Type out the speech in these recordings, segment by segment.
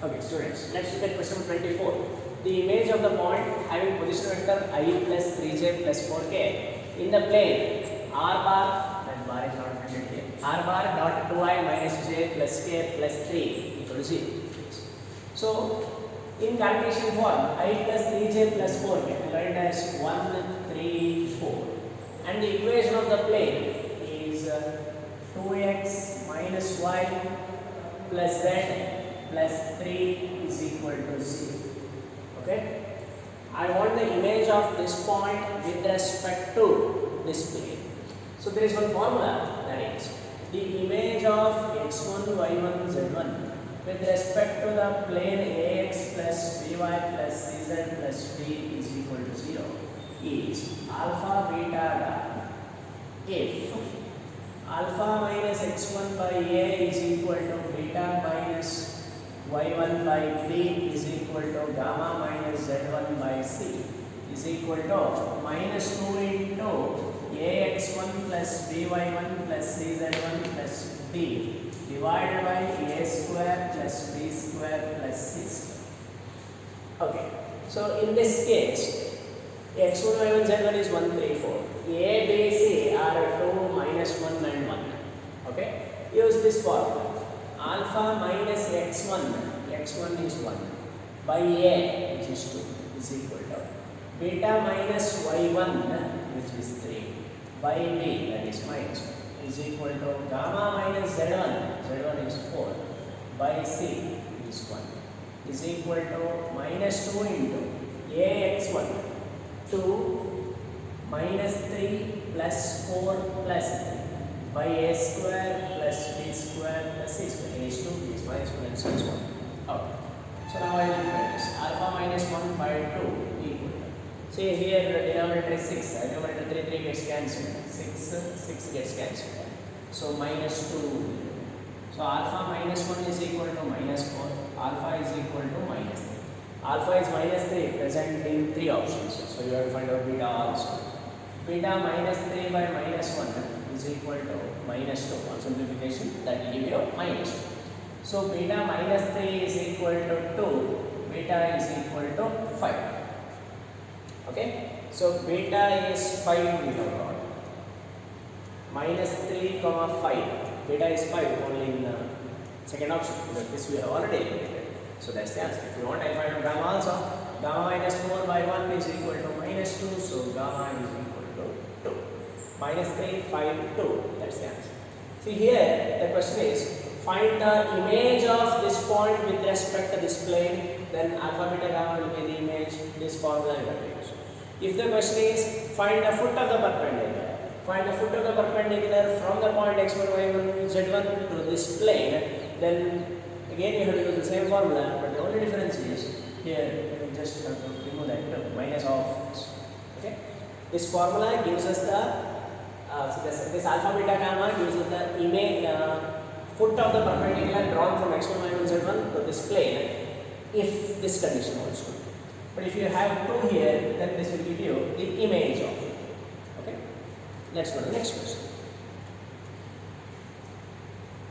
Okay, students, let's look at question 24. The image of the point having position vector I plus 3j plus 4k in the plane r bar, that bar is not printed here, r bar dot 2i minus j plus k plus 3 equal to 0. So, in calculation form, I plus 3j plus 4k, we write as 1, 3, 4. And the equation of the plane is 2x minus y plus z plus 3 is equal to 0. Okay? I want the image of this point with respect to this plane. So there is one formula, that is the image of x1, y1, z1 with respect to the plane ax plus by plus cz plus d is equal to 0 is alpha beta gamma if alpha minus x1 by a is equal to beta minus y1 by b is equal to gamma minus z1 by c is equal to minus 2 into ax1 plus by1 plus cz1 plus d divided by a square plus b square plus c square. Okay, so in this case, x1, y1, z1 is 1, 3, 4. A, B, C are 2, minus 1 and 1. Okay, use this formula. Alpha minus x1, x1 is 1, by a, which is 2, is equal to beta minus y1, which is 3, by b, that is minus 1, is equal to gamma minus z1, z1 is 4, by c is 1, is equal to minus 2 into ax1, 2 minus 3 plus 4 plus 3 by a square plus b square plus c square. A is 2, b is minus 1 and c is 1. Okay. So now I will write this alpha minus 1 by 2 equal to. See here denominator is 6, numerator 3 gets cancelled. 6 gets cancelled. So minus 2. So alpha minus 1 is equal to minus 4. Alpha is equal to minus 3. Alpha is minus 3 present in 3 options. So you have to find out beta also. Beta minus 3 by minus 1 is equal to minus 2. On simplification, that will give you minus 2. So beta minus 3 is equal to 2. Beta is equal to 5. Okay. So beta is 5 we have got. Minus 3 comma 5. Beta is 5 only in the second option. Because this we have already eliminated. So that's the answer. If you want, I find out gamma also. Gamma minus 4 by 1 is equal to minus 2. So gamma is equal to 2. Minus 3, 5, 2. That's the answer. See here, the question is find the image of this point with respect to this plane. Then alpha beta gamma will be the image. This formula you have to use. If the question is find the foot of the perpendicular. Find the foot of the perpendicular from the point x1, y1, z1 to this plane. Then again you have to use the same formula, but the only difference is here you just have to remove that term, minus of this. Okay? This formula gives us the this alpha beta gamma gives us the image foot of the perpendicular drawn from x1, y1, z1 to this plane if this condition holds true. But if you have 2 here, then this will give you the image of it. Okay? Let's go to the next question.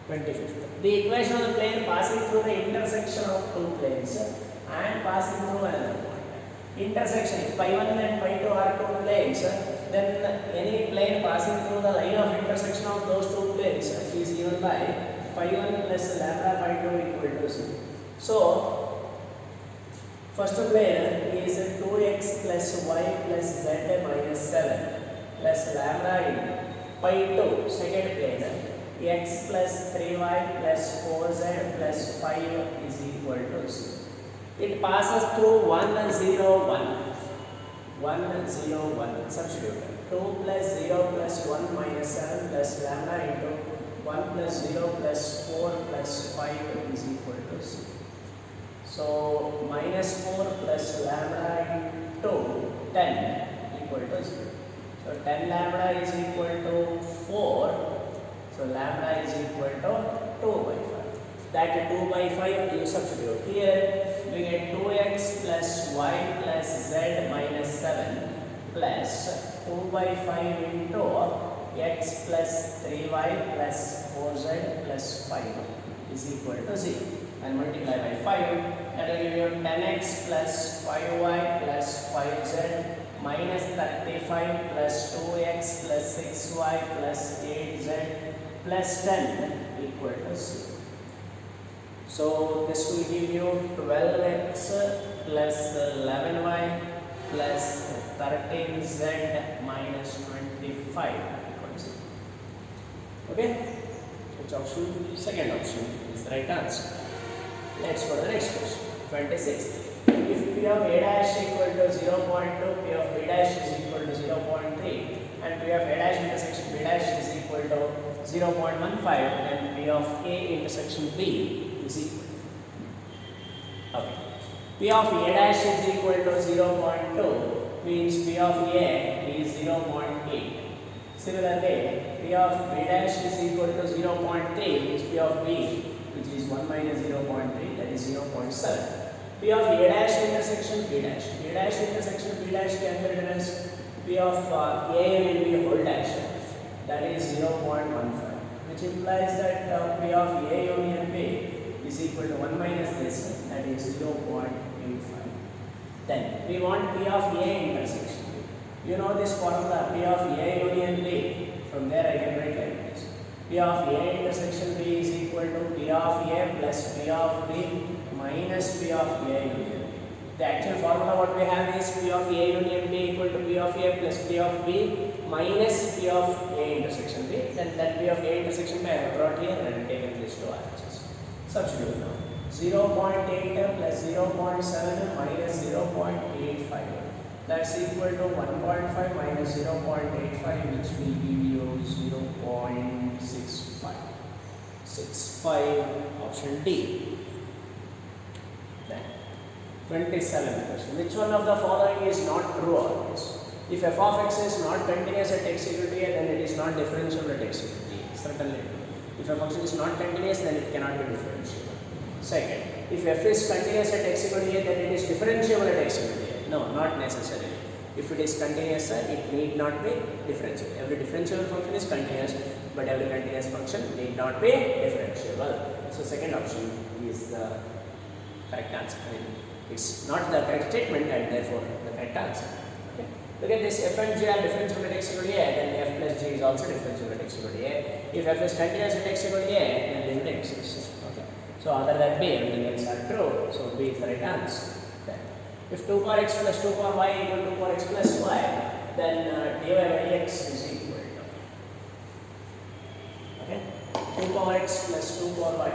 25th. The equation of the plane passing through the intersection of 2 planes and passing through another point. Intersection, if pi 1 and pi 2 are 2 planes, then any plane passing through the line of intersection of those 2 planes is given by pi 1 plus lambda pi 2 equal to 0. So, first plane is 2x plus y plus z minus 7 plus lambda in pi 2. Second plane, x plus 3y plus 4z plus 5 is equal to 0. It passes through 1, 0, 1. 1, 0, 1. Substitute. 2 plus 0 plus 1 minus 7 plus lambda into 1 plus 0 plus 4 plus 5 is equal to 0. So, minus 4 plus lambda into 10 equal to 0. So, 10 lambda is equal to 4. So, lambda is equal to 2 by 5. That 2 by 5 you substitute. Here we get 2x plus y plus z minus 7 plus 2 by 5 into x plus 3y plus 4z plus 5 is equal to 0. And multiply by 5, that will give you 10x plus 5y plus 5z minus 35 plus 2x plus 6y plus 8z plus 10 equal to 0. So this will give you 12x plus 11y plus 13z minus 25 equal to 0. Okay? Which option? Second option is the right answer. Let's go to the next question. 26. If P of A dash equal to 0.2, P of B dash is equal to 0.3, and P of A dash intersection B dash is equal to 0.15, then P of A intersection B is equal. Okay. P of A dash is equal to 0.2 means P of A is 0.8. Similarly, P of B dash is equal to 0.3 means P of B, which is 1 minus 0.3, that is 0.7. P of A dash intersection B dash. A dash intersection B dash can be written as P of A will be whole dash, that is 0.15, which implies that P of A union B is equal to 1 minus this, that is 0.85. Then we want P of A intersection. You know this formula, P of A union B. From there I can write like this. P of A intersection B is equal to P of A plus P of B minus P of A union B. The actual formula what we have is P of A union B equal to P of A plus P of B minus P of A intersection B. Then that P of A intersection B I have brought here and taken these two RHS. Substitute now. 0.8 plus 0.7 minus 0.85. That's equal to 1.5 minus 0.85, which will give you 0.65. 65, option D. Then 27th question. Which one of the following is not true always? If f of x is not continuous at x equal to a, then it is not differentiable at x equal to a. Certainly true. If a function is not continuous, then it cannot be differentiable. Second, if f is continuous at x equal to a, then it is differentiable at x equal to a. No, not necessarily. If it is continuous, it need not be differentiable. Every differentiable function is continuous, but every continuous function need not be differentiable. So second option is the correct answer. I mean, it's not the correct statement and therefore the correct answer. Okay. Look at this, f and g are differentiable at x equal to a, then f plus g is also differentiable at x equal to a. If f is continuous at x equal to a, then limit exists. Okay. So other than b, everything else are true. So b is the right answer. Okay. If 2 power x plus 2 power y equal to 2 power x plus y, then dy by dx is equal to, okay, 2 power x plus 2 power y.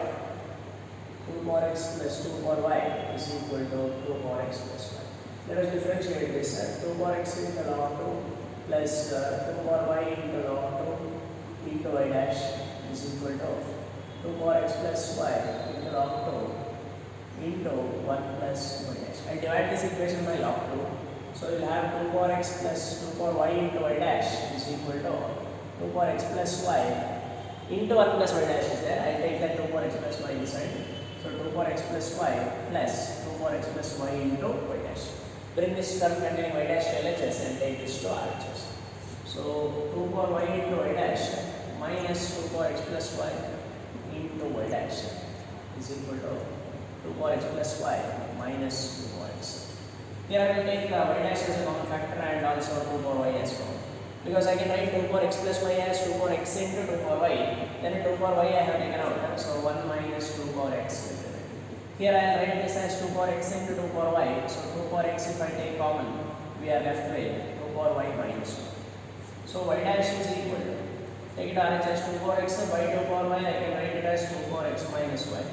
2 power x plus 2 power y is equal to 2 power x plus y. Let us differentiate this. 2 power x into log 2 plus 2 power y into log 2 into y dash is equal to 2 power x plus y into log 2 into 1 plus y dash. I divide this equation by log 2. So you will have 2 power x plus 2 power y into y dash is equal to 2 power x plus y into 1 plus y dash is there. I take that 2 power x plus y inside. So 2 power x plus y plus 2 power x plus y into y dash. Bring this term containing y dash to LHS and take this to RHS. So 2 power y into y dash minus 2 power x plus y into y dash is equal to 2 power x plus y minus 2 power x. Here I will take y dash as a common factor and also 2 power y as common. Because I can write 2 power x plus y as 2 power x into 2 power y. Then 2 power y I have taken out. So 1 minus 2 power x. Here I will write this as 2 power x into 2 power y. So 2 power x if I take common, we are left with 2 power y minus 1. So y dash is equal to, take it RHS 2 power x by 2 power y, I can write it as 2 power x minus y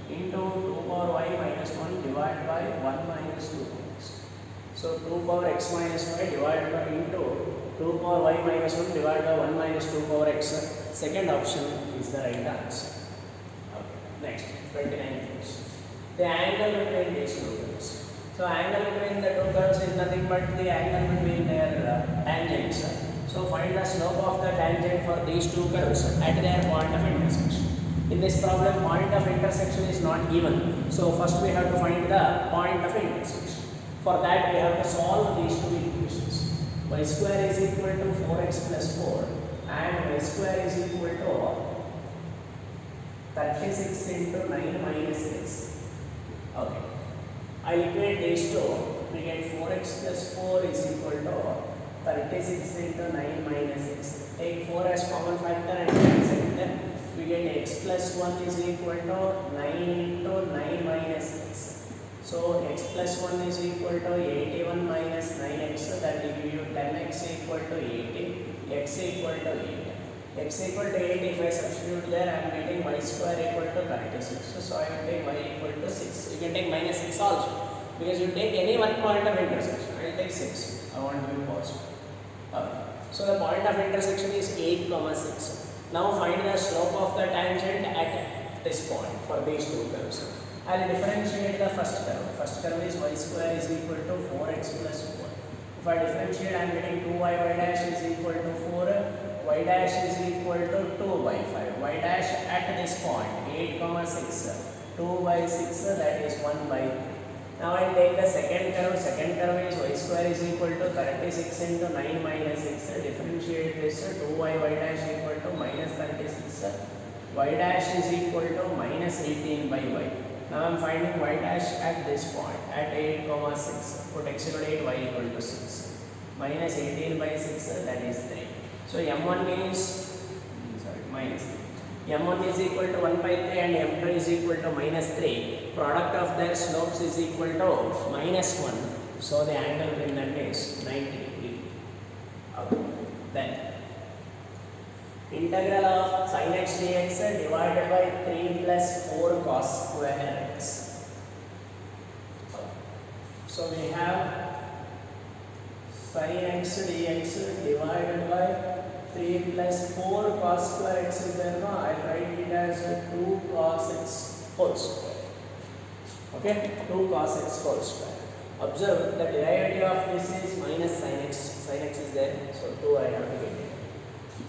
into 2 power y minus 1 divided by 1 minus 2 power x. So 2 power x minus y divided by into 2 power y minus 1 divided by 1 minus 2 power x. Second option is the right answer. Okay. Next, 29th question. The angle between these two curves. So angle between the two curves is nothing but the angle between their tangents. So find the slope of the tangent for these two curves at their point of intersection. In this problem, point of intersection is not given. So first we have to find the point of intersection. For that we have to solve these two equations. Y square is equal to 4x plus 4 and y square is equal to 36 into 9 minus x. Okay. I'll equate these two. We get 4x plus 4 is equal to 36 into 9 minus x. Take 4 as common factor and cancel it. We get x plus 1 is equal to 9 into 9 minus x. So x plus 1 is equal to 81 minus 9x. That will give you 10x equal to 80. X equal to 8. X equal to 8, if I substitute there, I am getting y square equal to 36. So I will take y equal to 6. You can take minus 6 also. Because you take any one point of intersection. I will take 6. I want to be positive. So the point of intersection is 8, 6. Now find the slope of the tangent at this point for these two curves. I will differentiate the first curve. First curve is y square is equal to 4x plus 4. If I differentiate, I am getting 2y dash is equal to 4. Y dash is equal to 2 by 5. Y dash at this point 8, 6. 2 by 6, that is 1 by 3. Now I will take the second curve. Second curve is y square is equal to 36 into 9 minus 6. Differentiate this. 2y dash equal to minus 36. Y dash is equal to minus 18 by y. Now I am finding y dash at this point at 8, 6. Put x equal to 8, y equal to 6. Minus 18 by 6, that is 3. So m1 is minus 3. m1 is equal to 1 by 3 and m2 is equal to minus 3. Product of their slopes is equal to minus 1. So the angle in that is 90 degree. Okay. Then integral of sin x dx divided by 3 plus 4 cos square x. So we have sin x dx divided by 3 plus 4 cos square x is there. No, I write it as 2 cos x whole square. Okay, 2 cos x whole square. Observe the derivative of this is minus sin x. Sin x is there, so 2 I have to get it.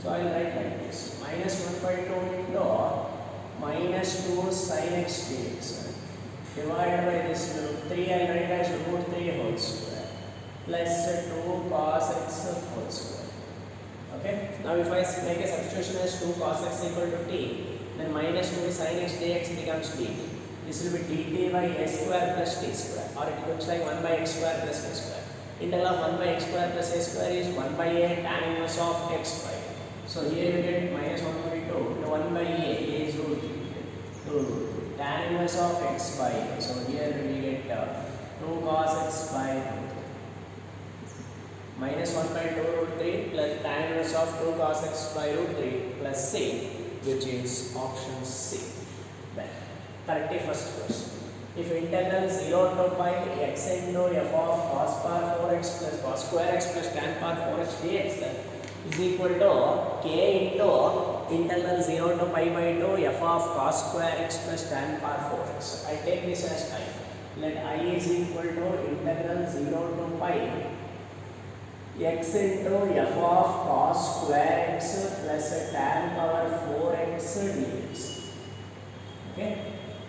So I will write like this: minus 1 by 2 into minus 2 sin x dx divided by this root 3. I will write as root 3 whole square plus 2 cos x whole square. Okay. Now if I make a substitution as 2 cos x equal to t, then minus 2 sin x dx becomes dt. This will be dt by a square plus t square, or it looks like 1 by x square plus t square. Integral of 1 by x square plus a square is 1 by a tan inverse of x by. So here you get minus 1 by 2, 1 by a is root 2 tan inverse of x by. So here we get 2 cos x by minus 1 by 2 root 3 plus tan inverse of 2 cos x by root 3 plus c, which is option C. Then 31st question. If integral 0 to pi x into f of cos power 4x plus cos square x plus tan power 4x dx is equal to k into integral 0 to pi by 2 f of cos square x plus tan power 4x. I take this as I. Let I is equal to integral 0 to pi x into f of cos square x plus tan power 4x dx. Okay.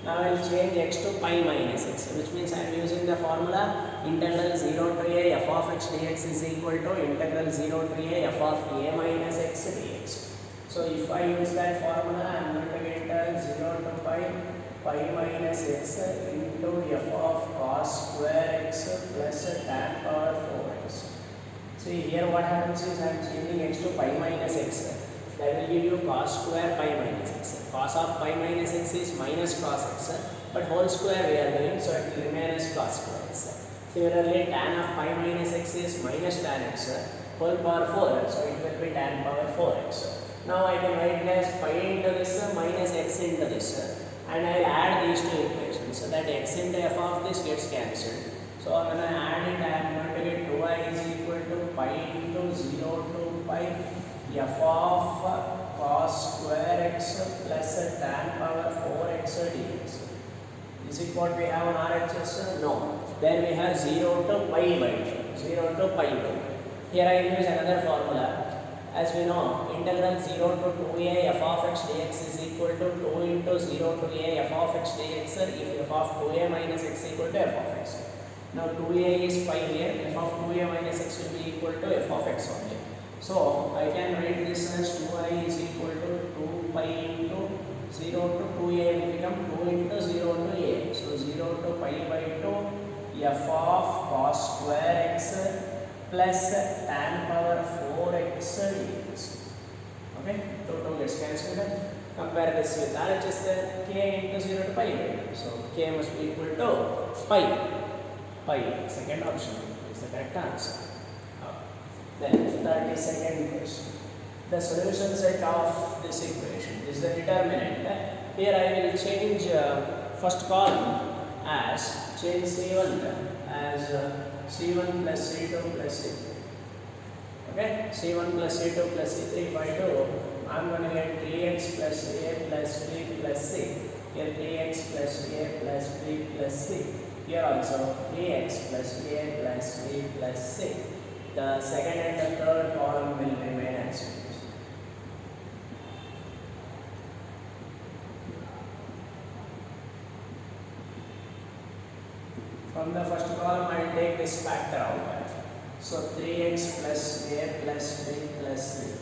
Now I will change x to pi minus x, which means I am using the formula integral 0 to a f of x dx is equal to integral 0 to a f of a minus x dx. So if I use that formula, I am going to get 0 to pi minus x into f of cos square x plus tan power 4x. See here what happens is I am changing x to pi minus x. That will give you cos square pi minus x. Cos of pi minus x is minus cos x, but whole square we are doing, so it will remain as cos square x. Similarly, tan of pi minus x is minus tan x, whole power 4, so it will be tan power 4x. Now I can write it as pi into this minus x into this, and I will add these two equations, so that x into f of this gets cancelled. So when I add it, I am going to get 2i is equal to pi into 0 to pi f of cos square x plus tan power 4x dx. Is it what we have on RHS? No. There we have 0 to pi by 0 to pi by. Here I will use another formula. As we know, integral 0 to 2a f of x dx is equal to 2 into 0 to a f of x dx if f of 2a minus x equal to f of x. Now 2a is pi here, f of 2a minus x will be equal to f of x only. So I can write this as 2i is equal to 2 pi into 0 to 2a will become 2 into 0 to a. So 0 to pi by 2 f of cos square x plus tan power 4x dx. Okay, 2 gets cancelled. Compare this with RHS, k into 0 to pi by 2. So k must be equal to pi. Second option is the correct answer. Then 32nd question. The solution set of this equation is the determinant. Here I will change first column as change C1 as C1 plus C2 plus C3. Okay, C1 plus C2 plus C3 by 2. I am going to get 3x plus a plus b plus c. Here 3x plus a plus b plus c. Here also 3x plus a plus b plus c. The second and the third column will remain as it is. From the first column, I will take this factor out. So 3x plus a plus b plus c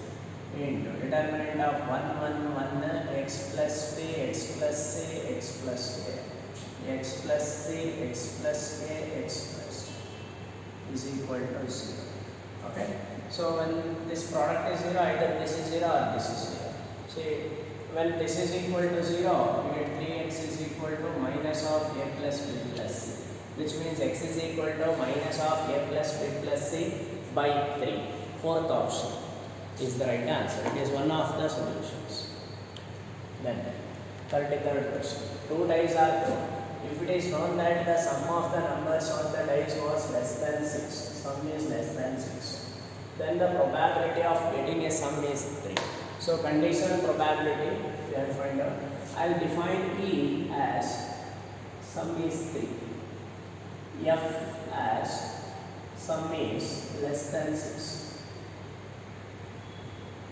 into determinant of 1, 1, 1, x plus b, x plus c, x plus a, x plus c, x plus a, x plus is equal to 0. Okay. So when this product is 0, either this is 0 or this is 0. See, when this is equal to 0, we get 3x is equal to minus of a plus b plus c, which means x is equal to minus of a plus b plus c by 3. Fourth option is the right answer. It is one of the solutions. Then 33rd question. 2 dice are thrown. If it is known that the sum of the numbers on the dice was less than 6, sum is less than 6, then the probability of getting a sum is 3. So conditional probability, we have to find out. I will define E as sum is 3, F as sum is less than 6.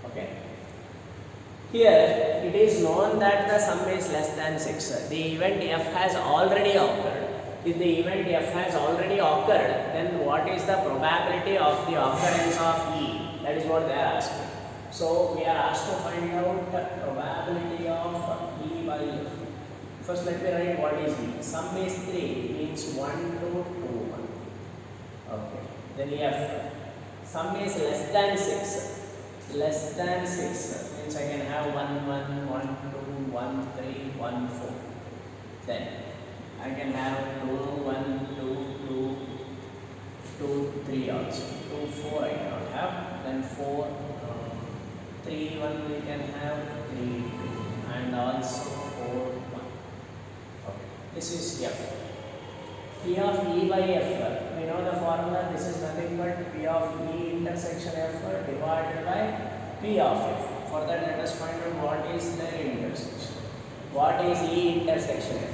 Okay. Here it is known that the sum is less than 6. The event F has already occurred. If the event F has already occurred, then what is the probability of the occurrence of E? That is what they are asking. So we are asked to find out the probability of E by F. First let me write what is E. Sum is 3 means 1, 2, 2, 1. Okay. Then F. Sum is less than 6. Less than 6 means I can have 1, 1, 1, 2, 1, 3, 1, 4. Then I can have 2, 1, 2, 2, 2, 3 also. 2, 4 I cannot have. Then 4, 3, 1 we can have 3, 2, and also 4, 1. Okay. This is F. P of E by F, we know the formula, this is nothing but P of E intersection F divided by P of F. For that let us find out what is the intersection. What is E intersection F?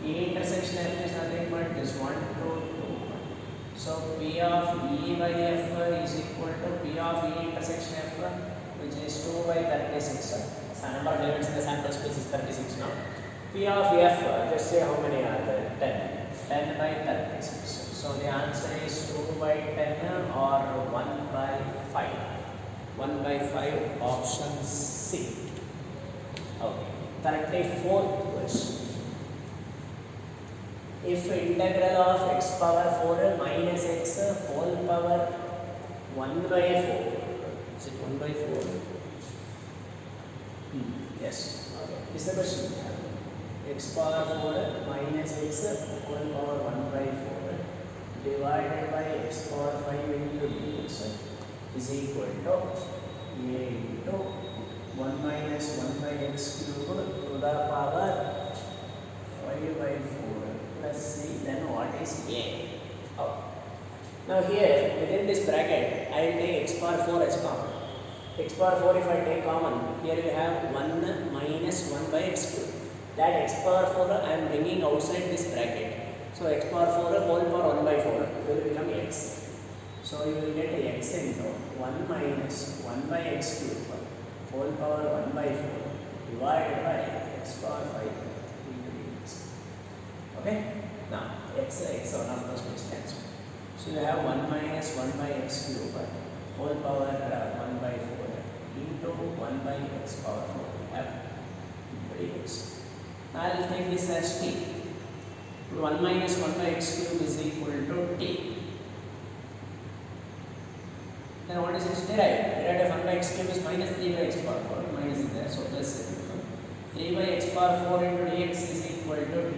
E intersection F is nothing but this 1, 2, 2, 1. So P of E by F is equal to P of E intersection F, which is 2 by 36. The number of elements in the sample space is 36 now. P of F, just say how many are there? 10. 10 by 36. So the answer is 2 by 10 or 1 by 5. 1 by 5, option C. Okay. 34th question. If integral of x power 4 minus x whole power 1 by 4, is it 1 by 4? Yes. Okay. This is the question. X power 4 minus x whole power 1 by 4 divided by x power 5 into dx is equal to a into 1 minus 1 by x cube to the power 5 by 4 plus c. Then what is a? Oh. Now here within this bracket I will take x power 4 as common. X power 4 if I take common, here we have 1 minus 1 by x cube. That x power 4 I am bringing outside this bracket. So x power 4 whole power 1 by 4 will become x. So you will get x into 1 minus 1 by x cube whole power 1 by 4 divided by x power 5 into dx. Okay? Now x one of those gets cancelled. So you have 1 minus 1 by x cube whole power 1 by 4 into 1 by x power 4. dx. Now I will take this as t. 1 minus 1 by x cube is equal to t. Then what is its derived? Derived of 1 by x cube is minus 3 by x power 4. Minus is there, so plus 3 by x power 4 into dx is equal to t.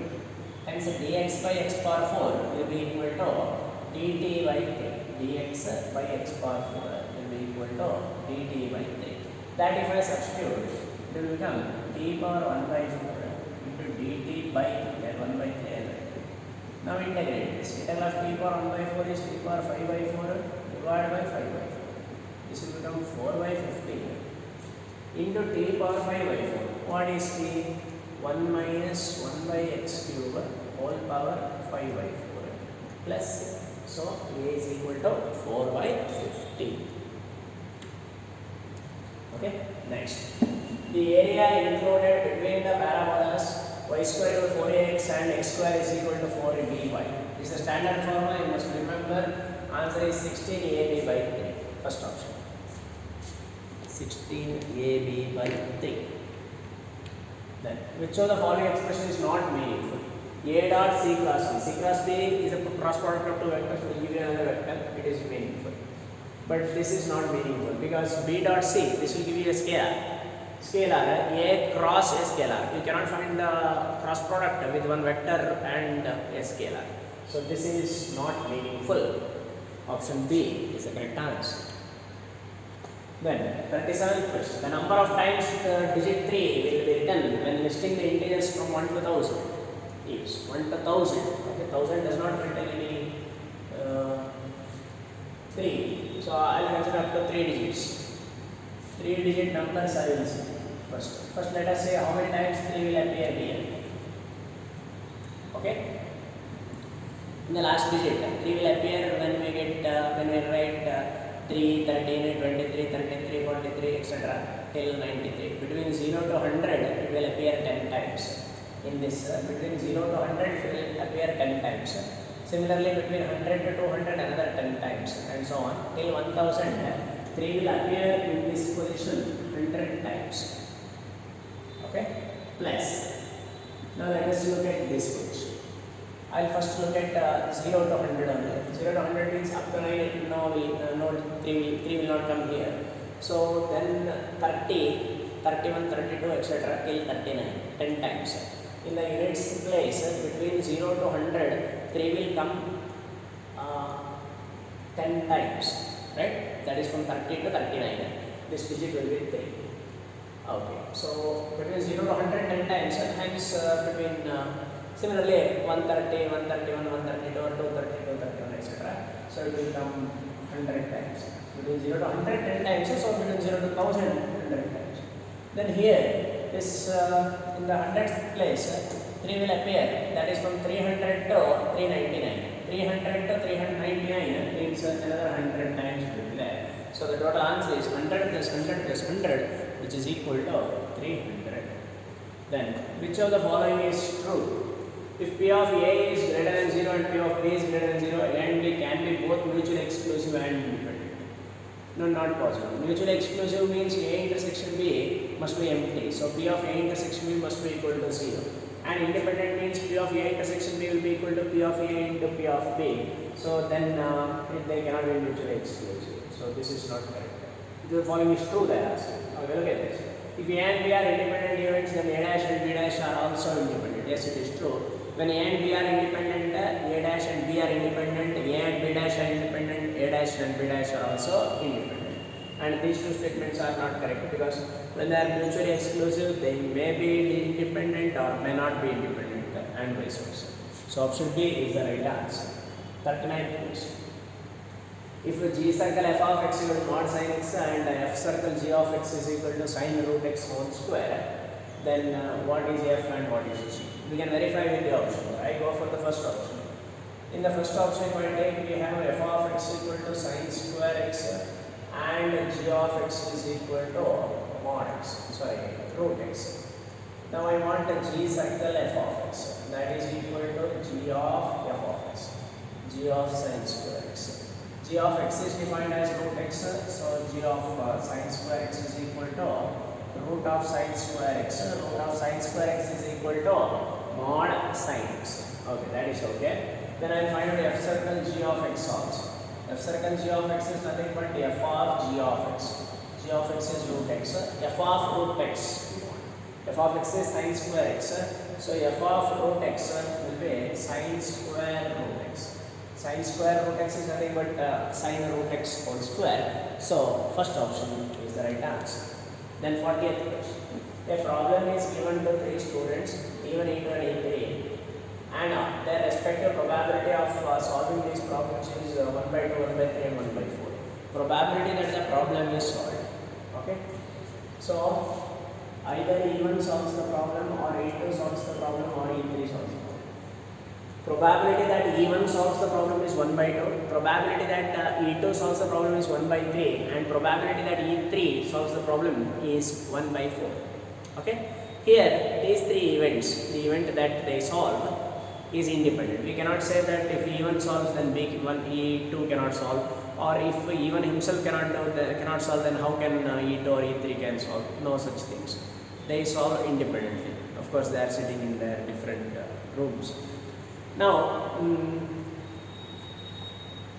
Hence dx by x power 4 will be equal to dt by 3. Dx by x power 4 will be equal to dt by 3. That if I substitute, it will become t power 1 by 4 into dt by 3, 1 by 3. Now integrate this. Integral of t power 1 by 4 is t power 5 by 4 divided by 5 by 4. This will become 4 by 15 into t power 5 by 4. What is t? 1 minus 1 by x cube whole power 5 by 4 plus, so a is equal to 4 by 15. Okay, next. The area included between the parabolas y square equal to 4ax and x square is equal to 4by. This is the standard formula, you must remember. Answer is 16ab by 3. First option. 16ab by 3. Then, which of the following expression is not meaningful? A dot C cross B. C cross B is a cross product of two vectors, will give you another vector, it is meaningful. But this is not meaningful because B dot C, this will give you a scalar. Scalar, A cross a scalar. You cannot find the cross product with one vector and a scalar. So this is not meaningful. Option B is the correct answer. Then 37th question. The number of times the digit 3 will be written when listing the integers from 1 to 1000 is 1 to 1000. Okay, 1000 does not contain any 3. So I will consider up to 3 digits. 3 digit numbers I will see. First let us say how many times 3 will appear here. Okay. In the last digit 3 will appear when we get when we write 3, 13, 23, 33, 43, etc. till 93. Between 0 to 100 it will appear 10 times. In this, between 0 to 100 it will appear 10 times. Similarly, between 100 to 200 another 10 times and so on. Till 1000, 3 will appear in this position 100 times. Okay? Plus. Now let us look at this position. I will first look at 0 to 100 only. 0 to 100 means up to 9, no 3 will not come here. So then 30, 31, 32, etc. till 39, 10 times. In the units place, between 0 to 100, 3 will come 10 times. Right? That is from 30 to 39. This digit will be 3. Okay. So between 0 to 100, 10 times. Hence between similarly, 130, 131, 132, 230, 231, etc. So it will come 100 times. Between 0 to 100, 10 times. So between 0 to 1000, 100 times. Then here, this in the 100th place, 3 will appear. That is from 300 to 399. 300 to 399 means another 100 times will be there. So the total answer is 100 plus 100 plus 100, which is equal to 300. Then, which of the following is true? If P of A is greater than 0 and P of B is greater than 0, A and B can be both mutually exclusive and independent. No, not possible. Mutually exclusive means A intersection B must be empty. So P of A intersection B must be equal to 0. And independent means P of A intersection B will be equal to P of A into P of B. So then they cannot be mutually exclusive. So this is not correct. The following is true, they ask. Okay, look at this. If A and B are independent units, then A dash and B dash are also independent. Yes, it is true. When A and B are independent, A dash and B are independent, A and B dash are independent, A dash and B dash are also independent. And these two statements are not correct because when they are mutually exclusive, they may be independent or may not be independent and vice versa. So option B is the right answer. 39th question. If G circle f of x equal to mod sin x and f circle g of x is equal to sin root x whole square, then what is f and what is g? We can verify with the option. I go for the first option. In the first option, if I take, we have f of x equal to sin square x and g of x is equal to mod x, root x. Now I want a g circle f of x, that is equal to g of f of x, g of sin square x. G of x is defined as root x, so g of sin square x is equal to root of sine square x. Root of sine square x is equal to mod sine x. Okay, that is okay. Then I will find out f circle g of x also. F circle g of x is nothing but f of g of x. G of x is root x. F of root x. F of x is sine square x. So f of root x will be sine square root x. Sine square root x is nothing but sine root x whole square. So first option is the right answer. Then 40th question. A problem is given to 3 students, E1, E2 and E3, and their respective probability of solving these problems is 1 by 2, 1 by 3 and 1 by 4. Probability that the problem is solved. Okay. So either E1 solves the problem, or E2 solves the problem, or E3 solves the problem. Probability that E1 solves the problem is 1 by 2, probability that E2 solves the problem is 1 by 3, and probability that E3 solves the problem is 1 by 4. Okay. Here these 3 events, the event that they solve is independent. We cannot say that if E1 solves then E2 cannot solve, or if E1 himself cannot solve, then how can E2 or E3 can solve? No such things. They solve independently. Of course, they are sitting in their different rooms. Now,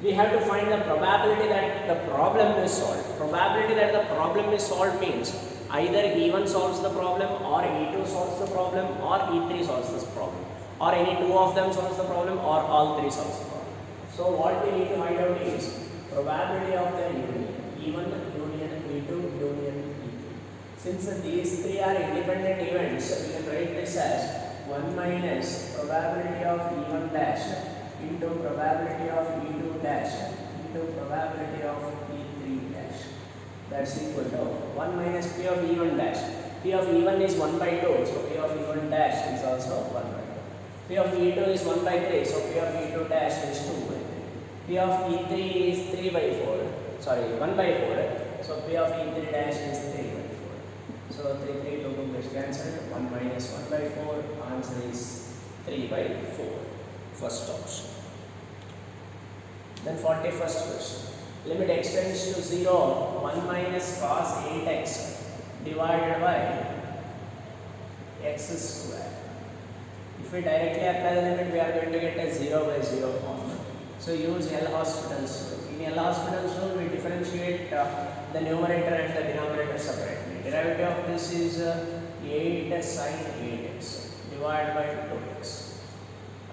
we have to find the probability that the problem is solved. Probability that the problem is solved means either E1 solves the problem, or E2 solves the problem, or E3 solves this problem, or any 2 of them solves the problem, or all 3 solves the problem. So what we need to find out is probability of the union, E1 union E2 union E3. Since these 3 are independent events, we can write this as 1 minus probability of E1 dash into probability of E2 dash into probability of E3 dash. That's equal to 1 minus P of E1 dash. P of E1 is 1 by 2, so P of E1 dash is also 1 by 2. P of E2 is 1 by 3, so P of E2 dash is 2 by 3. P of E3 is 3 by 4, sorry 1 by 4, so P of E3 dash is 3 by 4. So 3, 3, 2, 2 gets cancelled, 1 minus 1 by 4, answer is 3 by 4, first option. Then 41st question. Limit x tends to 0, 1 minus cos 8x divided by x square. If we directly apply the limit, we are going to get a 0 by 0 form. So use L'Hospital's rule. In L'Hospital's rule, we differentiate the numerator and the denominator separately. Derivative of this is 8 sine 8x divided by 2x.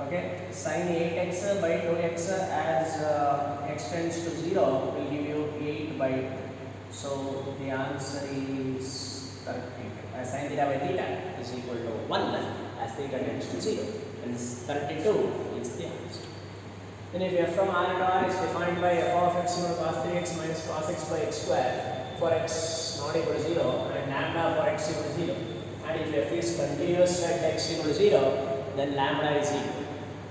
Okay, sine 8x by 2x as x tends to 0 will give you 8 by 2. So the answer is 32. Sine theta by theta is equal to 1 as theta tends to 0. And 32 is the answer. Then if f from R and R is defined by f of x equal to cos 3x minus cos x by x square for x not equal to 0 and lambda for x equal to 0. And if f is continuous at x equal to 0, then lambda is equal.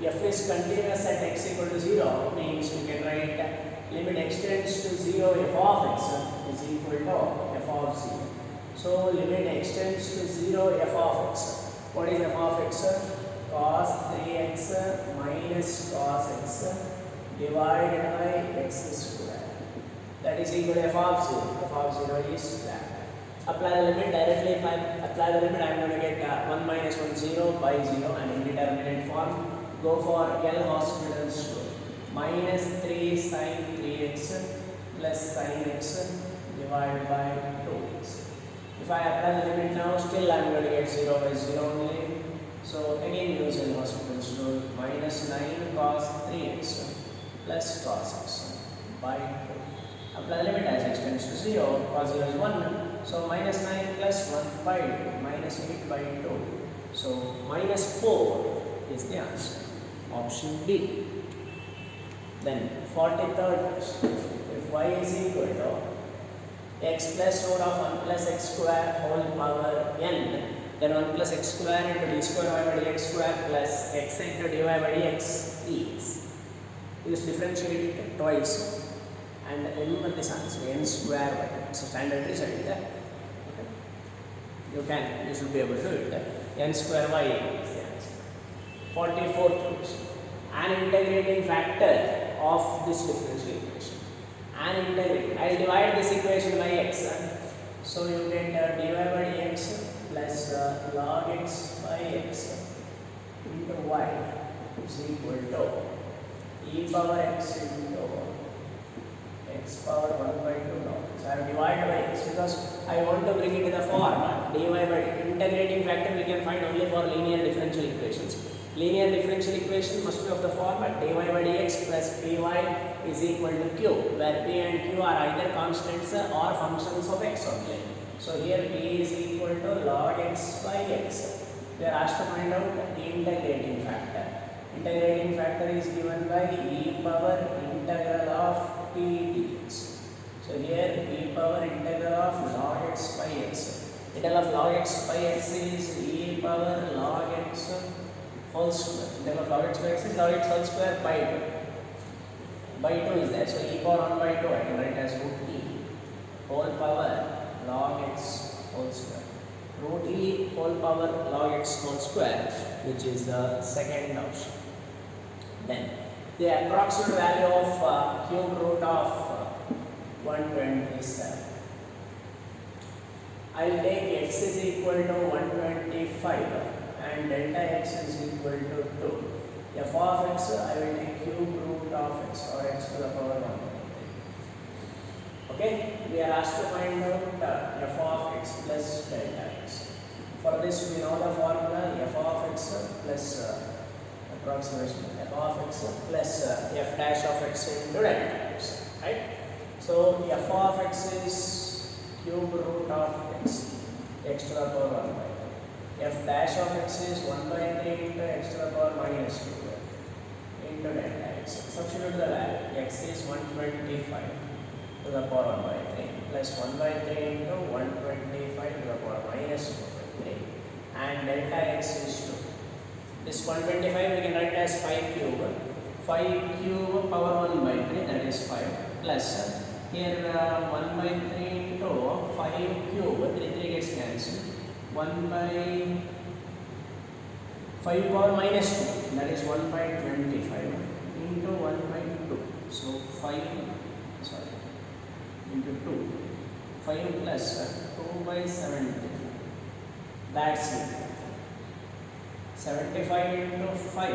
F is continuous at x equal to 0 means we can write limit x tends to 0 f of x is equal to f of 0. So limit x tends to 0 f of x. What is f of x? Cos 3x minus cos x divided by x square. That is equal to f of 0. F of 0 is that. Apply the limit directly. If I apply the limit, I am going to get 1 minus 1 0 by 0 and indeterminate form. Go for L'Hospital's rule. Minus 3 sine 3x plus sine x divided by 2x. If I apply the limit now, still I am going to get 0 by 0 only. So again use L'Hospital's rule. Minus 9 cos 3x plus cos x by 2. Apply the limit as x tends to 0. Cos 0 is 1. So minus 9 plus 1 by 2. Minus 8 by 2. So minus 4 is the answer. Option B. Then 43rd question. If y is equal to x plus root of 1 plus x square whole power n, then 1 plus x square into d square y by dx square plus x into dy by dx is. This differentiated twice and remember this answer n square y. It's a standard result there. Okay. You should be able to do it. N square y is the answer. 44th question. An integrating factor of this differential equation. An integrating. I will divide this equation by x. So you get dy by dx plus log x by x into y is equal to e power x into x power 1 by 2 log. So I have divided by x because I want to bring it to the form. Dy by integrating factor we can find only for linear differential equations. Linear differential equation must be of the form dy by dx plus py is equal to q, where p and q are either constants or functions of x only. So here p is equal to log x by x. We are asked to find out the integrating factor. Integrating factor is given by e power integral of p dx. So here e power integral of log x by x. Integral of log x by x is e power log x whole square. Integral of log x by x is log x whole square by 2. By 2 is there. So e power 1 by 2 I can write as root e whole power log x whole square. Root e whole power log x whole square, which is the second option. Then the approximate value of cube root of 127. I will take x is equal to 125 and delta x is equal to 2. F of x I will take cube root of x or x to the power 1. Okay, we are asked to find out f of x plus delta x. For this we know the formula f of x plus approximation f of x plus f dash of x into delta x, right? So f of x is cube root of x, x to the power 1 by 2. F dash of x is 1 by 3 into x to the power minus 2 into delta x. Substitute the value, x is 125 to the power 1 by 3 plus 1 by 3 into 125 to the power minus 2 by 3 and delta x is 2. This 125 we can write as 5 cube. 5 cube power 1 by 3, that is 5, plus here 1 by 3 into 5 cube, 3 gets cancelled. 1 by 5 power minus 2, that is 1 by 25 into 1 by 2. So 5 into 2, 5 plus 2 by 75. That's it. 75 into 5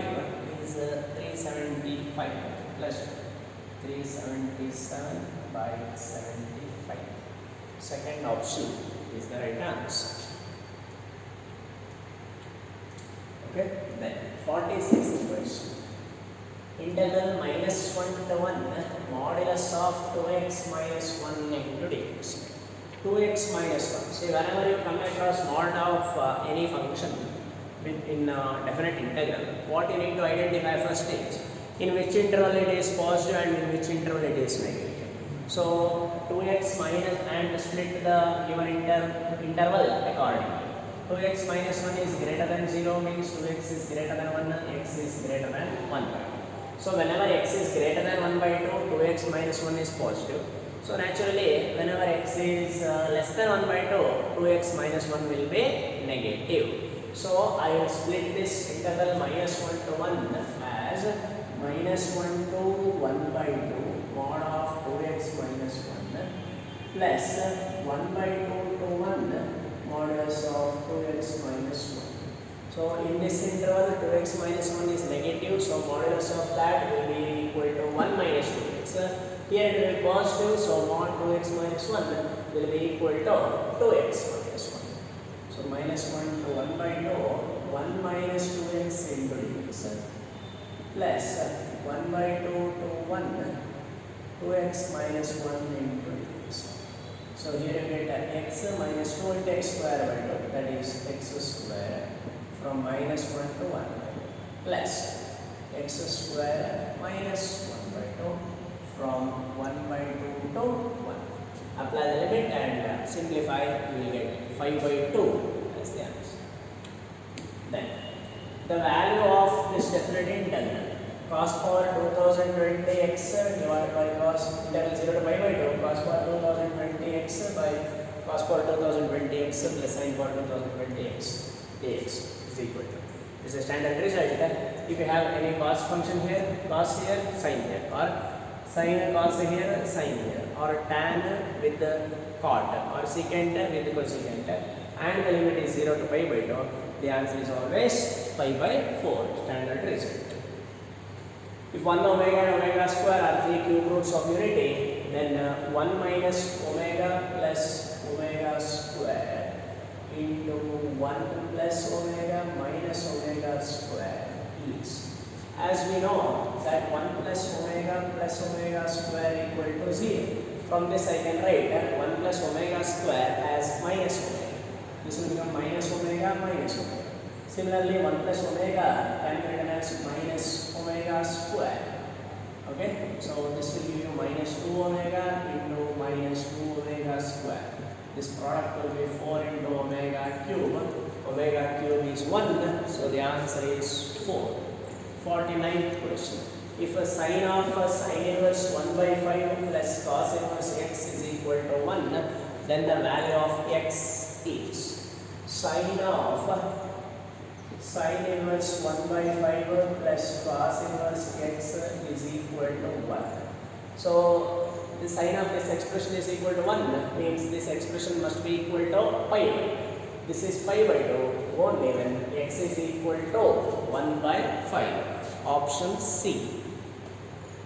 is 375 plus 377 by 75. Second option is the right answer. Okay, then 46th question. Integral minus 1 to 1 modulus of 2x minus 1 into dx. 2x minus 1. See, whenever you come across mod of any function in definite integral, what you need to identify first is in which interval it is positive and in which interval it is negative. So 2x minus and split the given interval accordingly. 2x minus 1 is greater than 0 means 2x is greater than 1, x is greater than 1 by 2. So whenever x is greater than 1 by 2, 2x minus 1 is positive. So naturally, whenever x is less than 1 by 2, 2x minus 1 will be negative. So I will split this integral minus 1 to 1 as minus 1 to 1 by 2 mod of 2x minus 1 plus 1 by 2 to 1 modulus of 2x minus 1. So in this interval 2x minus 1 is negative, so modulus of that will be equal to 1 minus 2x. Here it will be positive, so mod 2x minus 1 will be equal to 2x minus 1. So minus 1 to 1 by 2, 1 minus 2x into dx plus 1 by 2 to 1, 2x minus 1 into dx. So here you get x minus 2 into x square by 2, that is x square from minus 1 to 1 plus x square minus 1 by 2 from 1 by 2 to 1. Apply the limit and simplify, you will get 5 by 2 as the answer. Then the value of this definite integral cos power 2020x divided by cos integral 0 to pi by 2 cos power 2020x by cos power 2020x plus sin power 2020x dx is equal to. This is a standard result. If you have any cos function here, cos here, sin here, or sin cos here, sin here, or tan with the cot or secant with cosecant, and the limit is 0 to pi by 2, the answer is always pi by 4, standard result. If 1 omega and omega square are 3 cube roots of unity, then 1 minus omega plus omega square into 1 plus omega minus omega square is. As we know that 1 plus omega square equal to 0. From this I can write 1 plus omega square as minus omega. This will become minus omega minus omega. Similarly, 1 plus omega can be written as minus omega square. Okay, so this will give you minus 2 omega into minus 2 omega square. This product will be 4 into omega cube. Omega cube is 1, so the answer is 4. 49th question. If a sine of sine inverse 1 by 5 plus cos inverse x is equal to 1, then the value of x is sine of sine inverse 1 by 5 plus cos inverse x is equal to 1. So the sine of this expression is equal to 1 means this expression must be equal to pi by 2. This is pi by 2 only when x is equal to 1 by 5. Option C.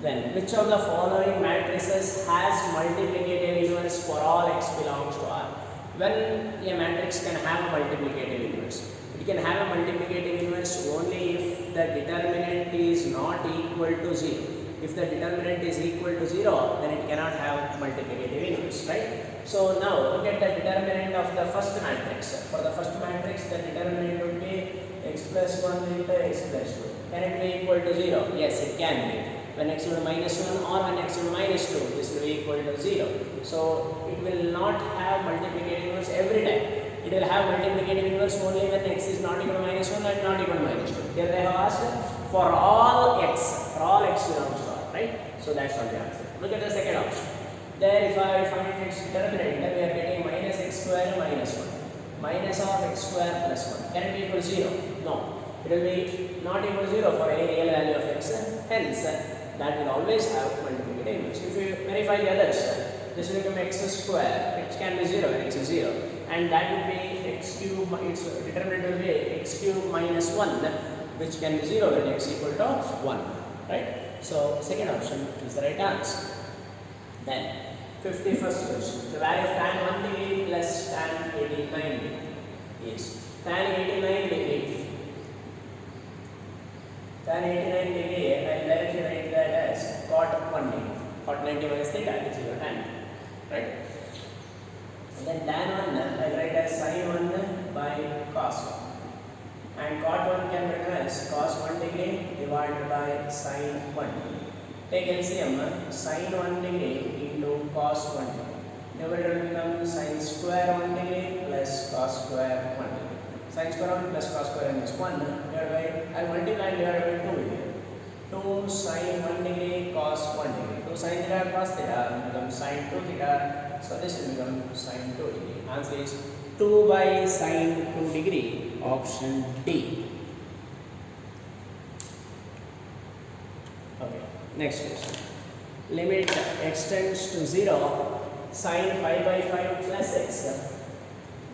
Then which of the following matrices has multiplicative inverse for all x belongs to R? When a matrix can have a multiplicative inverse? It can have a multiplicative inverse only if the determinant is not equal to 0. If the determinant is equal to 0, then it cannot have multiplicative inverse, right? So now look at the determinant of the first matrix. For the first matrix, the determinant would be x plus 1 into x plus 2. Can it be equal to 0? Yes, it can be. When x equal to minus 1 or when x equal to minus 2, this will be equal to 0. So it will not have multiplicative inverse every time. It will have multiplicative inverse only when x is not equal to minus 1 and not equal to minus 2. Here they have asked for all x belongs to R, right? So that's not the answer. Look at the second option. There if I find its determinant, then we are getting minus x square minus 1. Minus of x square plus 1. Can it be equal to 0? No. It will be not equal to 0 for any real value of x. Hence, that will always have multiplicative inverse. If you verify the others, this will become x square, which can be 0 when x is 0. And that would be x cube, its determinant will be x cube minus 1, which can be 0 when x equal to 1. Right? So, second option is the right answer. Then, 51st question. The value of tan 1 degree plus tan 89 degree is tan 89 degree. Tan 89 degree, I will directly write that as cot 1 degree. Cot 90 minus theta is equal to tan. Right? And then tan 1 I will write as sin 1 by cos 1. And cot 1 can be written as cos 1 degree divided by sin 1 degree. Take LCM, sin 1 degree into cos 1 degree. Numerator will become sin square 1 degree plus cos square 1 degree. Sin square 1 plus cos square 1 is 1 divided by, I multiply and divide by 2 here. 2 sin 1 degree cos 1 degree. 2 sin theta cos theta becomes sin 2 theta. So this will become sin 2 degree. Answer is 2 by sin 2 degree. Option D. Okay. Next question. Limit extends to 0. Sin pi by 5 plus x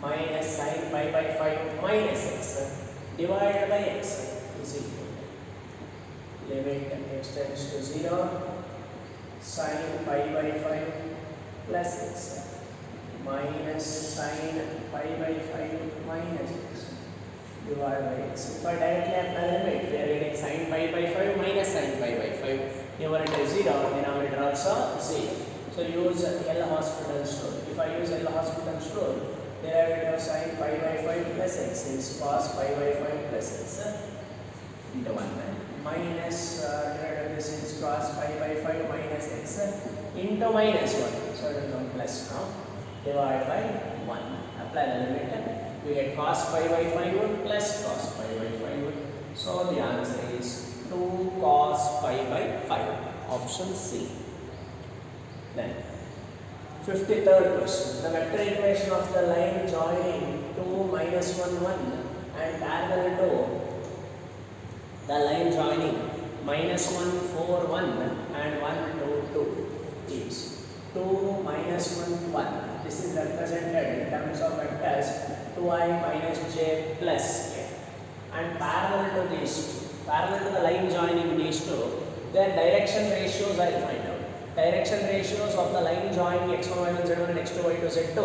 minus sin pi by 5 minus x divided by x is equal to limit extends to 0 sin pi by 5 plus x minus sin pi by 5 minus x divided by x. If I directly apply the limit, we are getting sin pi by 5 minus sin pi by 5. Numerator is 0, denominator also 0. So use L'Hospital's rule. If I use L'Hospital's rule, derivative of sin pi by 5 plus x is cos pi by 5 plus x into 1 minus derivative of this is cos pi by 5 minus x into minus 1. So it will become plus now. Divide by 1. Apply the limit. We get cos pi by 5 plus cos pi by 5. So the answer is 2 cos pi by 5. Option C. Then 53rd question. The vector equation of the line joining 2 minus 1 1 and parallel to the line joining minus 1 4 1 and 1 2 2 is 2 minus 1 1 this is represented in terms of vectors 2I minus j plus k. And parallel to these two, parallel to the line joining these two, their direction ratios I will find out. Direction ratios of the line joining x1, y1, z1 and x2, y2, z2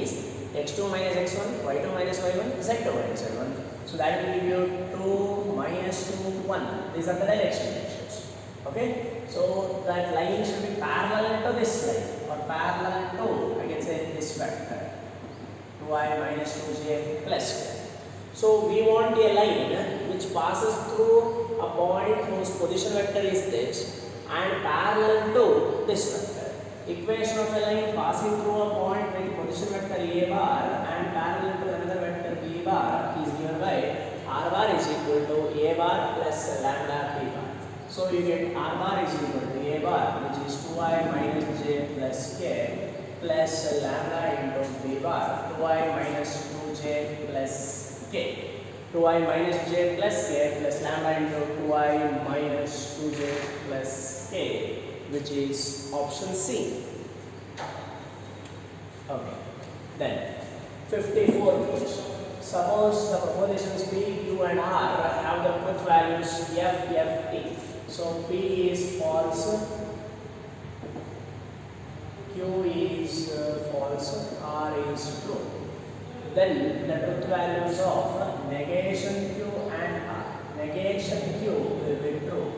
is x2 minus x1, y2 minus y1, z2 minus z1. So that will give you 2 minus 2, 1. These are the direction ratios. Okay? So that line should be parallel to this line or parallel to, I can say, this vector 2I minus 2j plus k. So we want a line which passes through a point whose position vector is this and parallel to this vector. Equation of a line passing through a point with position vector a bar and parallel to another vector b bar is given by r bar is equal to a bar plus lambda b bar. So you get r bar is equal to a bar, which is 2I minus j plus k plus lambda into b bar 2I minus 2j plus k. 2I minus j plus k plus lambda into 2I minus 2j plus k, which is option C. Okay. Then 54 question. Suppose the propositions P, Q and R have the truth values F, F, T. So P is false, Q is false, R is true. Then the truth values of negation Q and R. Negation Q will be true.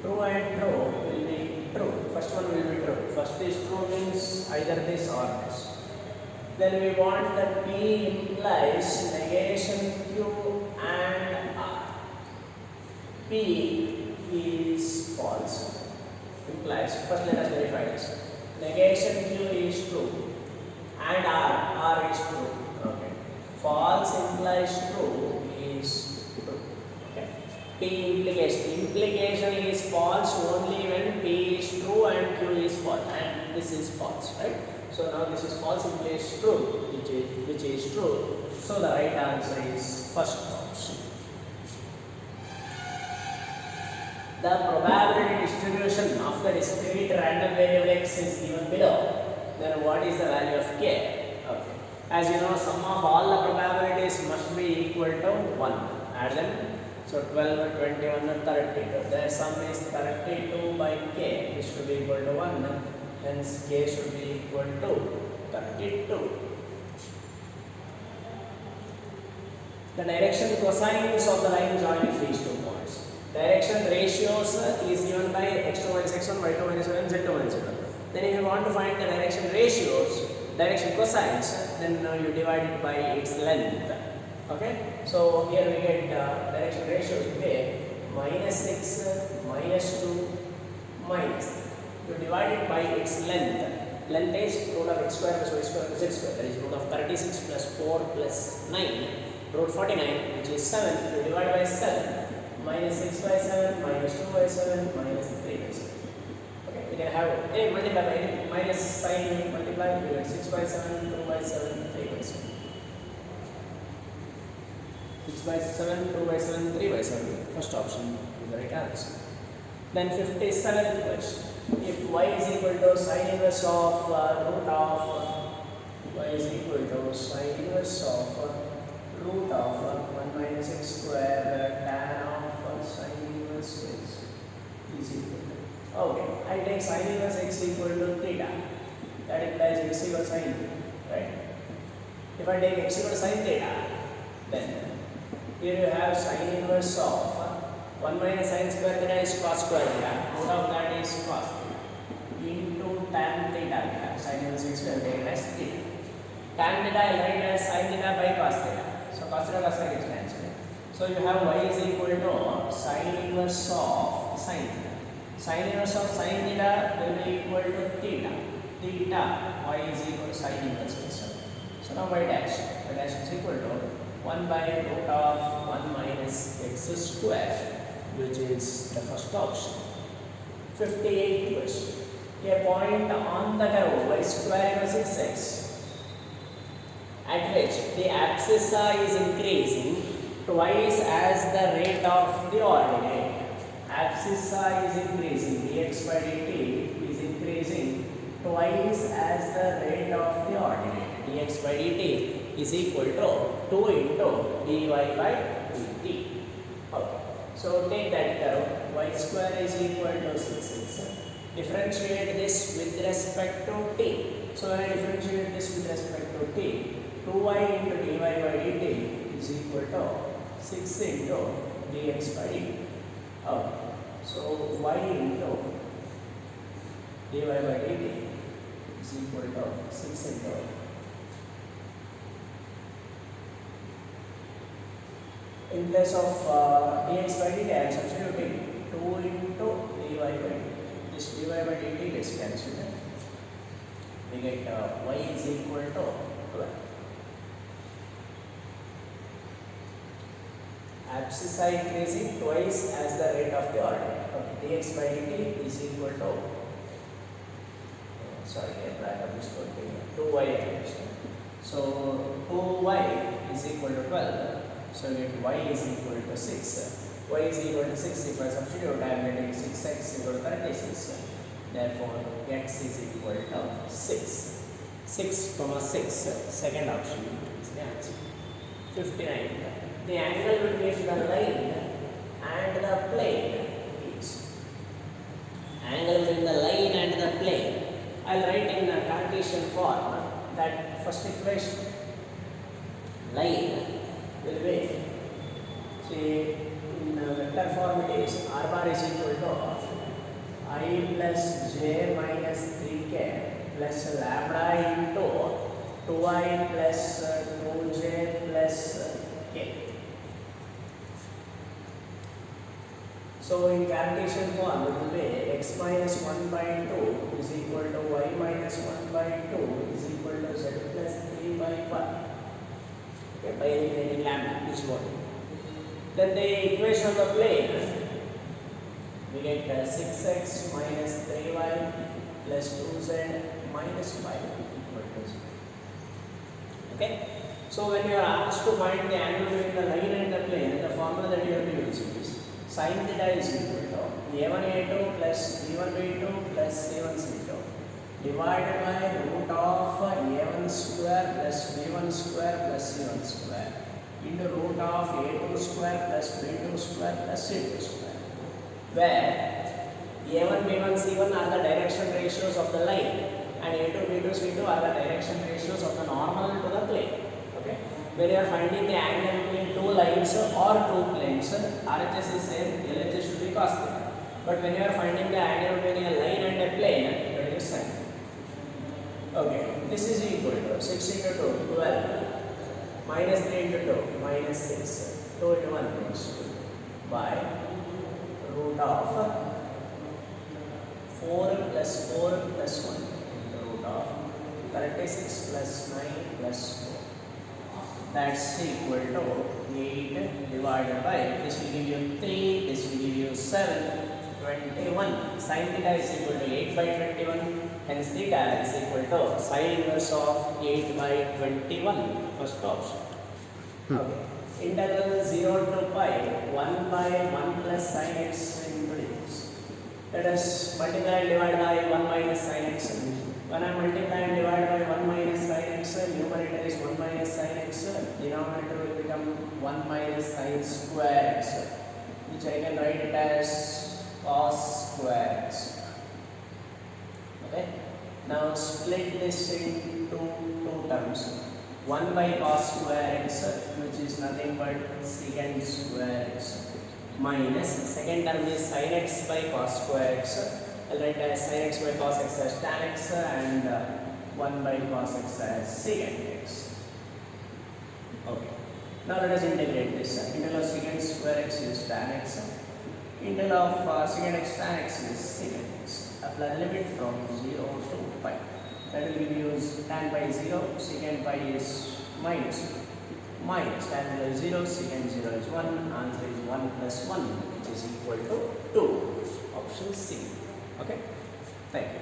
True and true will be true. First one will be true. First is true means either this or this. Then we want that P implies negation Q and R. P is false. Implies. First let us verify this. Negation Q is true and R is true. Okay. False implies true is true. Okay. P implication. Implication is false only when P is true and Q is false, and this is false, right? So now this is false implies true, which is true. So the right answer is first option. The probability distribution of the discrete random variable x is given below. Then what is the value of k? Okay. As you know, sum of all the probabilities must be equal to 1. Add them. So 12, 21 and 32. Their sum is 32 by k, which should be equal to 1. Hence k should be equal to 32. The direction cosines of the line joining these two points. Direction ratios is given by x2 minus x1, y2 minus y1, z2 minus z1. Then if you want to find the direction ratios, direction cosines, then you divide it by its length. Okay? So here we get direction ratios today minus 6, minus 2, minus 3. You divide it by its length. Length is root of x square plus y square plus z square. That is root of 36 plus 4 plus 9. Root 49, which is 7. You divide by 7. Minus 6 by 7, minus 2 by 7, minus 3 by 7. Okay, you can have any multiply by any minus sign, multiply, you get 6 by 7, 2 by 7, 3 by 7. 6 by 7, 2 by 7, 3 by 7. First option is the right answer. Then 57th question. If y is equal to sine inverse of root of y is equal to sine inverse of root of 1 minus x square tan of sine inverse x is equal to. Okay, I take sine inverse x equal to theta. That implies x equal to sine theta, right? If I take x equal to sine theta, then here you have sine inverse of 1 minus sine square theta is cos square theta. Root of that is cos theta into tan theta. We have sine inverse x square taken as theta. Tan theta I write as sine theta by cos theta. So cos theta is cancelled. So you have y is equal to sine inverse of sine theta. Sine inverse of sine theta will be equal to theta. Theta y is equal to sine inverse x. So now y dash is equal to 1 by root of 1 minus x square, which is the first option. 58th question. A point on the curve y square equals 6x at which the abscissa is increasing twice as the rate of the ordinate. Abscissa is increasing, dx by dt is increasing twice as the rate of the ordinate. Dx by dt is equal to 2 into dy by dt. Okay. So take that curve, y square is equal to 6x. Differentiate this with respect to t. So when I differentiate this with respect to t, 2y into dy by dt is equal to 6 into dx by dt. Okay. So y into dy by dt is equal to 6 into in place of dx by dt I am substituting 2 into dy by dt. This dy by dt gets cancelled. We get y is equal to 12. Abscissa increasing twice as the rate of the ordinate. Okay. Dx by dt is equal to sorry, I published 2y. So 2y is equal to 12. So we get y is equal to 6. Y is equal to 6. If I substitute, I am getting 6x equal to 36. Therefore, x is equal to 6. 6 comma 6. Second option is the answer. 59. The angle between the line and the plane is angle between the line and the plane. I'll write in the Cartesian form that first equation line will be, see, in vector form it is r bar is equal to I plus j minus 3k plus lambda into 2i plus 2j plus k. So in Cartesian form it will be x minus 1 by 2 is equal to y minus 1 by 2 is equal to z plus 3 by 1. Okay, by eliminating lambda, this is what. Then the equation of the plane, we get 6x minus 3y plus 2z minus 5 equal to 0. Okay. So when you are asked to find the angle between the line and the plane, the formula that you have to use is sin theta is equal to a1a2 plus b1b2 plus c1c2 divided by root of a1 square plus b1 square plus c1 square into root of a2 square plus b2 square plus c2 square, where a1, b1, c1 are the direction ratios of the line and a2, b2, c2 are the direction ratios of the normal to the plane. Okay. When you are finding the angle between two lines or two planes, RHS is same, LHS should be cos theta. But when you are finding the angle between a line and a plane, that is sin. Okay, this is equal to 6 into 2, 12, minus 3 into 2, minus 6, 2 into 1 means 2, by root of 4 plus 4 plus 1 into root of 36 plus 9 plus 4. That's equal to 8 divided by, this will give you 3, this will give you 7, 21. Sin theta is equal to 8 by 21. Hence theta is equal to sin inverse of 8 by 21. First option. Okay. Integral 0 to pi 1 by 1 plus sin x into dx. Let us multiply and divide by 1 minus sin x. When I multiply and divide by 1 minus sin x, numerator is 1 minus sin x, denominator will become 1 minus sin square x, which I can write it as cos square x. Okay. Now split this into two terms. 1 by cos square x, which is nothing but secant square x, minus second term is sin x by cos square x. I'll write as sin x by cos x as tan x and 1 by cos x as secant x. Okay. Now let us integrate this. Integral of secant square x is tan x. Integral of secant x tan x is secant x. Apply the limit from 0 to pi. That will give you tan pi 0, secant pi is minus 2. Minus tan 0 is 0, secant 0 is 1. Answer is 1 plus 1, which is equal to 2. Option C. Okay. Thank you.